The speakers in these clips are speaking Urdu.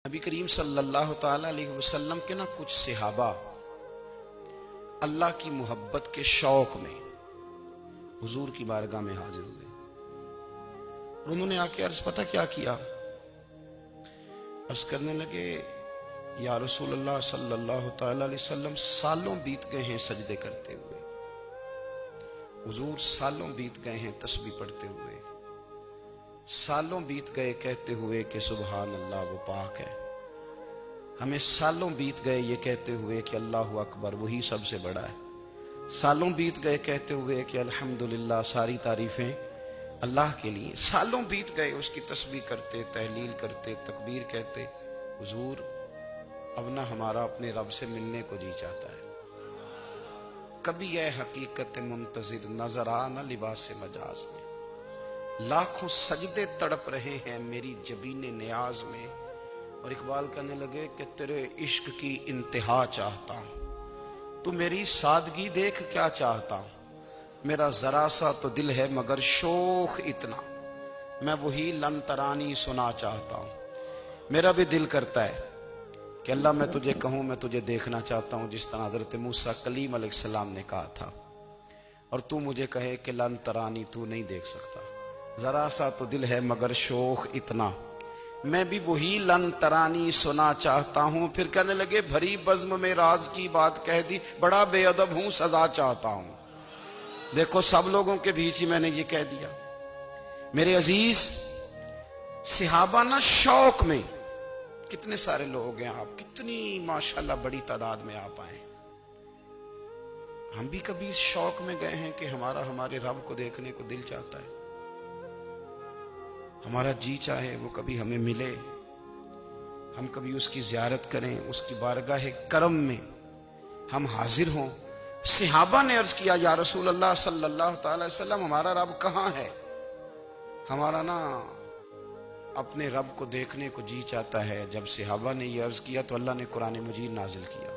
نبی کریم صلی اللہ تعالی علیہ وسلم کے کچھ صحابہ اللہ کی محبت کے شوق میں حضور کی بارگاہ میں حاضر ہوئے اور انہوں نے آ کے عرض پتہ کیا کیا؟ عرض کرنے لگے یا رسول اللہ صلی اللہ تعالی علیہ وسلم سالوں بیت گئے ہیں سجدے کرتے ہوئے، حضور سالوں بیت گئے ہیں تسبیح پڑھتے ہوئے، سالوں بیت گئے کہتے ہوئے کہ سبحان اللہ وہ پاک ہے، ہمیں سالوں بیت گئے یہ کہتے ہوئے کہ اللہ اکبر وہی سب سے بڑا ہے، سالوں بیت گئے کہتے ہوئے کہ الحمدللہ ساری تعریفیں اللہ کے لیے، سالوں بیت گئے اس کی تسبیح کرتے، تحلیل کرتے، تکبیر کہتے۔ حضور اب نہ ہمارا اپنے رب سے ملنے کو جی چاہتا ہے، کبھی اے حقیقت منتظر نظر آ نہ لباس مجاز میں، لاکھوں سجدے تڑپ رہے ہیں میری جبین نیاز میں۔ اور اقبال کہنے لگے کہ تیرے عشق کی انتہا چاہتا ہوں، تو میری سادگی دیکھ کیا چاہتا ہوں، میرا ذرا سا تو دل ہے مگر شوخ اتنا، میں وہی لن ترانی سنا چاہتا ہوں۔ میرا بھی دل کرتا ہے کہ اللہ میں تجھے کہوں میں تجھے دیکھنا چاہتا ہوں، جس طرح حضرت موسیٰ کلیم علیہ السلام نے کہا تھا، اور تو مجھے کہے کہ لن ترانی تو نہیں دیکھ سکتا، ذرا سا تو دل ہے مگر شوخ اتنا، میں بھی وہی لن ترانی سنا چاہتا ہوں۔ پھر کہنے لگے بھری بزم میں راز کی بات کہہ دی، بڑا بے ادب ہوں سزا چاہتا ہوں۔ دیکھو سب لوگوں کے بیچ ہی میں نے یہ کہہ دیا۔ میرے عزیز صحابہ نہ شوق میں، کتنے سارے لوگ ہیں آپ، کتنی ماشاءاللہ بڑی تعداد میں آپ آئے، ہم بھی کبھی اس شوق میں گئے ہیں کہ ہمارے رب کو دیکھنے کو دل چاہتا ہے، ہمارا جی چاہے وہ کبھی ہمیں ملے، ہم کبھی اس کی زیارت کریں، اس کی بارگاہ کرم میں ہم حاضر ہوں۔ صحابہ نے عرض کیا یا رسول اللہ صلی اللہ تعالی وسلم ہمارا رب کہاں ہے؟ ہمارا نا اپنے رب کو دیکھنے کو جی چاہتا ہے۔ جب صحابہ نے یہ عرض کیا تو اللہ نے قرآن مجید نازل کیا،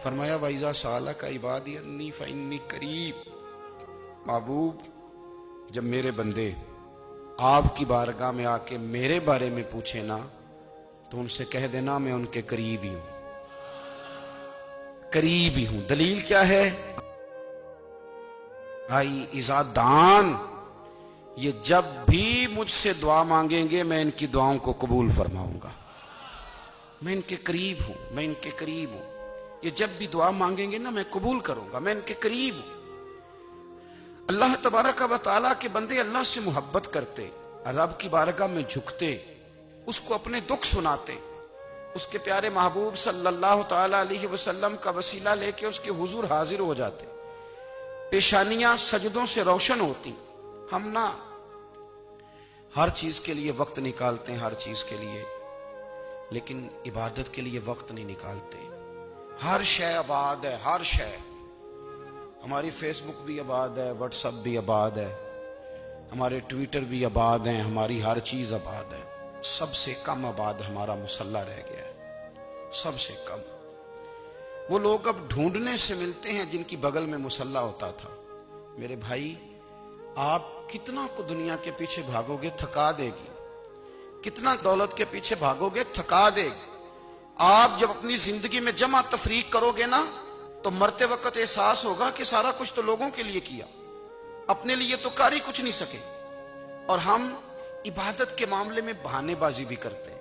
فرمایا وَإِذَا سَأَلَكَ عِبَادِي عَنِّي فَإِنِّي قَرِيبٌ، محبوب جب میرے بندے آپ کی بارگاہ میں آ کے میرے بارے میں پوچھے نا تو ان سے کہہ دینا میں ان کے قریب ہی ہوں، قریب ہی ہوں۔ دلیل کیا ہے؟ بھائی اذا دان، یہ جب بھی مجھ سے دعا مانگیں گے میں ان کی دعاؤں کو قبول فرماؤں گا، میں ان کے قریب ہوں، میں ان کے قریب ہوں، یہ جب بھی دعا مانگیں گے نا میں قبول کروں گا، میں ان کے قریب ہوں۔ اللہ تبارک و تعالیٰ کے بندے اللہ سے محبت کرتے، رب کی بارگاہ میں جھکتے، اس کو اپنے دکھ سناتے، اس کے پیارے محبوب صلی اللہ تعالی علیہ وسلم کا وسیلہ لے کے اس کے حضور حاضر ہو جاتے، پیشانیاں سجدوں سے روشن ہوتی۔ ہم نہ ہر چیز کے لیے وقت نکالتے ہیں، ہر چیز کے لیے، لیکن عبادت کے لیے وقت نہیں نکالتے۔ ہر شے آباد ہے، ہر شے، ہماری فیس بک بھی آباد ہے، واٹس ایپ بھی آباد ہے، ہمارے ٹویٹر بھی آباد ہیں، ہماری ہر چیز آباد ہے، سب سے کم آباد ہمارا مصلی رہ گیا ہے، سب سے کم۔ وہ لوگ اب ڈھونڈنے سے ملتے ہیں جن کی بغل میں مصلی ہوتا تھا۔ میرے بھائی آپ کتنا کو دنیا کے پیچھے بھاگو گے تھکا دے گی، کتنا دولت کے پیچھے بھاگو گے تھکا دے گی۔ آپ جب اپنی زندگی میں جمع تفریق کرو گے نا تو مرتے وقت احساس ہوگا کہ سارا کچھ تو لوگوں کے لیے کیا، اپنے لیے تو کر ہی کچھ نہیں سکے۔ اور ہم عبادت کے معاملے میں بہانے بازی بھی کرتے ہیں،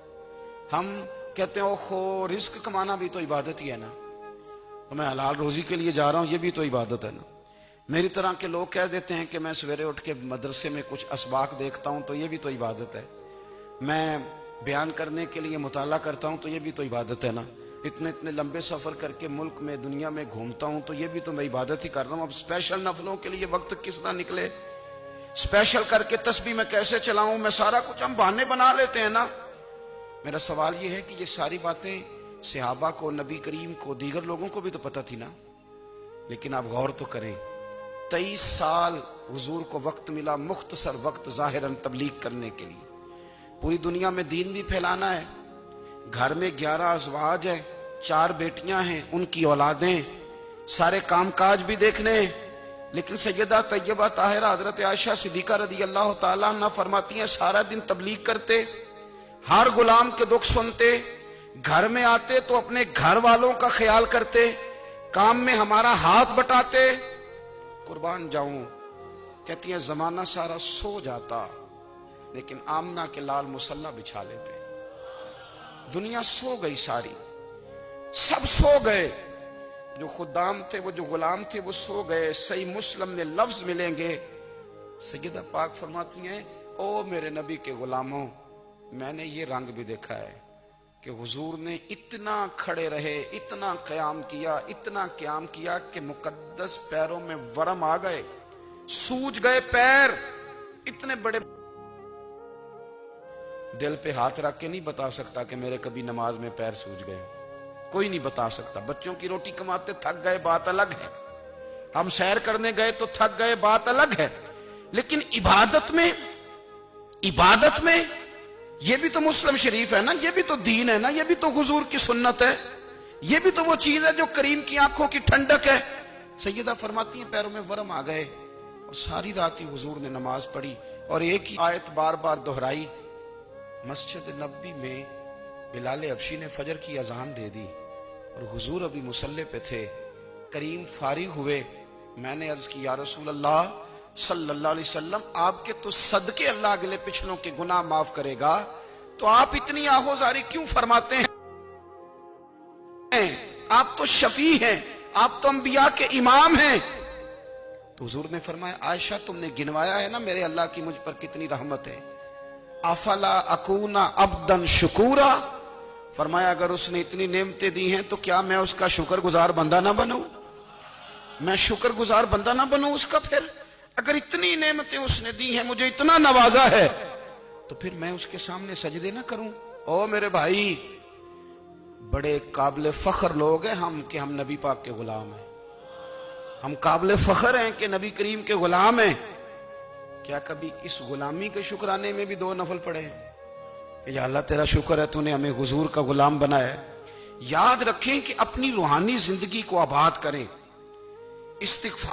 ہم کہتے ہیں اوہو رزق کمانا بھی تو عبادت ہی ہے نا، تو میں حلال روزی کے لیے جا رہا ہوں یہ بھی تو عبادت ہے نا۔ میری طرح کے لوگ کہہ دیتے ہیں کہ میں سویرے اٹھ کے مدرسے میں کچھ اسباق دیکھتا ہوں تو یہ بھی تو عبادت ہے، میں بیان کرنے کے لیے مطالعہ کرتا ہوں تو یہ بھی تو عبادت ہے نا، اتنے لمبے سفر کر کے ملک میں دنیا میں گھومتا ہوں تو یہ بھی تو میں عبادت ہی کر رہا ہوں۔ اب اسپیشل نفلوں کے لیے وقت کس طرح نکلے، اسپیشل کر کے تسبیح میں کیسے چلاؤں، میں سارا کچھ ہم بہانے بنا لیتے ہیں نا۔ میرا سوال یہ ہے کہ یہ ساری باتیں صحابہ کو، نبی کریم کو، دیگر لوگوں کو بھی تو پتہ تھی نا، لیکن آپ غور تو کریں 23 سال حضور کو وقت ملا، مختصر وقت ظاہراً تبلیغ کرنے کے لیے، پوری دنیا میں دین بھی پھیلانا ہے، گھر میں 11 ازواج ہیں، 4 بیٹیاں ہیں، ان کی اولادیں، سارے کام کاج بھی دیکھنے ہیں، لیکن سیدہ طیبہ طاہرہ حضرت عائشہ صدیقہ رضی اللہ تعالیٰ عنہ فرماتی ہیں سارا دن تبلیغ کرتے، ہر غلام کے دکھ سنتے، گھر میں آتے تو اپنے گھر والوں کا خیال کرتے، کام میں ہمارا ہاتھ بٹاتے۔ قربان جاؤں، کہتی ہیں زمانہ سارا سو جاتا لیکن آمنہ کے لال مصلی بچھا لیتے۔ دنیا سو گئی، ساری سب سو گئے، جو خدام تھے، وہ جو غلام تھے، وہ سو گئے۔ صحیح مسلم میں لفظ ملیں گے، سیدہ پاک فرماتی ہیں او میرے نبی کے غلاموں، میں نے یہ رنگ بھی دیکھا ہے کہ حضور نے اتنا کھڑے رہے، اتنا قیام کیا، اتنا قیام کیا کہ مقدس پیروں میں ورم آ گئے، سوج گئے پیر اتنے بڑے۔ دل پہ ہاتھ رکھ کے نہیں بتا سکتا کہ میرے کبھی نماز میں پیر سوج گئے، کوئی نہیں بتا سکتا۔ بچوں کی روٹی کماتے تھک گئے بات الگ ہے، ہم سیر کرنے گئے تو تھک گئے بات الگ ہے، لیکن عبادت میں یہ بھی تو مسلم شریف ہے نا، یہ بھی تو دین ہے نا، یہ بھی تو حضور کی سنت ہے، یہ بھی تو وہ چیز ہے جو کریم کی آنکھوں کی ٹھنڈک ہے۔ سیدہ فرماتی ہیں پیروں میں ورم آ گئے، اور ساری رات ہی حضور نے نماز پڑھی اور ایک ہی آیت بار بار دہرائی۔ مسجد نبوی میں بلال حبشی نے فجر کی اذان دے دی اور حضور ابھی مصلی پہ تھے، کریم فارغ ہوئے۔ میں نے عرض کی یا رسول اللہ صلی اللہ علیہ وسلم، آپ کے تو صدقے اللہ اگلے پچھلوں کے گناہ معاف کرے گا، تو آپ اتنی آہوزاری کیوں فرماتے ہیں؟ آپ تو شفیع ہیں، آپ تو انبیاء کے امام ہیں۔ تو حضور نے فرمایا عائشہ تم نے گنوایا ہے نا میرے اللہ کی مجھ پر کتنی رحمت ہے، افلا اکون عبدا شکورا، فرمایا اگر اس نے اتنی نعمتیں دی ہیں تو کیا میں اس کا شکر گزار بندہ نہ بنوں؟ میں شکر گزار بندہ نہ بنوں اس کا؟ پھر اگر اتنی نعمتیں اس نے دی ہیں، مجھے اتنا نوازا ہے، تو پھر میں اس کے سامنے سجدے نہ کروں؟ او میرے بھائی، بڑے قابل فخر لوگ ہیں ہم کہ ہم نبی پاک کے غلام ہیں، ہم قابل فخر ہیں کہ نبی کریم کے غلام ہیں۔ کیا کبھی اس غلامی کے شکرانے میں بھی 2 نفل پڑھے ہیں کہ یا اللہ تیرا شکر ہے تو نے ہمیں حضور کا غلام بنایا ہے؟ یاد رکھیں کہ اپنی روحانی زندگی کو آباد کریں، استغفار